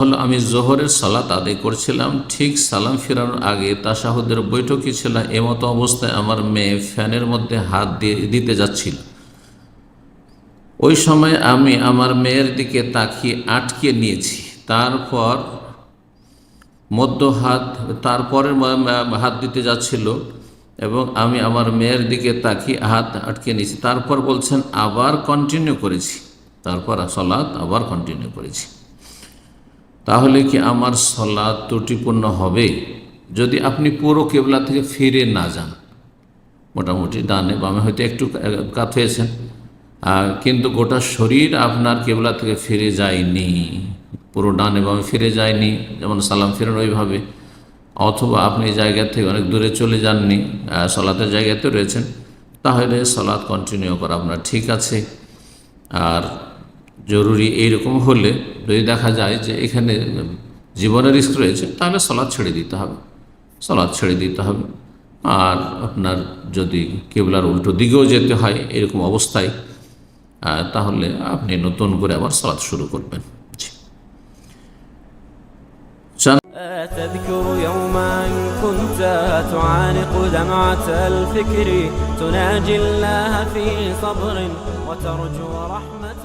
হলো আমি জোহরের সালাত আদায় করছিলাম, ঠিক সালাম ফেরানোর আগে তাশাহুদের বৈঠকই ছিল, এমতো অবস্থায় আমার মেয়ে ফ্যানের মধ্যে হাত দিয়ে দিতে যাচ্ছিল। ওই সময় আমি আমার মেয়ের দিকে তাকিয়ে আটকে নিয়েছি, তারপর মধ্য হাত তারপরের হাত দিতে যাচ্ছিল এবং আমি আমার মেয়ের দিকে তাকিয়ে হাত আটকে নিয়েছি। তারপর বলছেন আবার কন্টিনিউ করেছি, তারপর সালাত আবার কন্টিনিউ করেছি। তাহলে কি আমার সালাত ত্রুটিপূর্ণ হবে? যদি আপনি পুরো কেবলা থেকে ফিরে না যান, মোটামুটি ডানে বামে হয়তো একটু কাত হয়েছেন, কিন্তু গোটা শরীর আপনার কেবলা থেকে ফিরে যায়নি, পুরো ডানে বামে ফিরে যায়নি, যেমন সালাম ফিরেন ওইভাবে, অথবা আপনি জায়গা থেকে অনেক দূরে চলে যাননি, সালাতের জায়গাতে রয়েছেন, তাহলে সালাত কন্টিনিউ করা আপনার ঠিক আছে। আর জরুরি এইরকম হলে যদি দেখা যায় যে এখানে জীবনের রিস্ক রয়েছে, তাহলে সালাত ছেড়ে দিতে হবে, সালাত ছেড়ে দিতে হবে। আর আপনার যদি কেবলার উল্টো দিকেও যেতে হয় এরকম অবস্থায়, তাহলে আপনি নতুন করে আবার সালাত শুরু করবেন। تذكر يوما كنت تعانق دمعة الفكر تناجي الله في صبر وترجو رحمة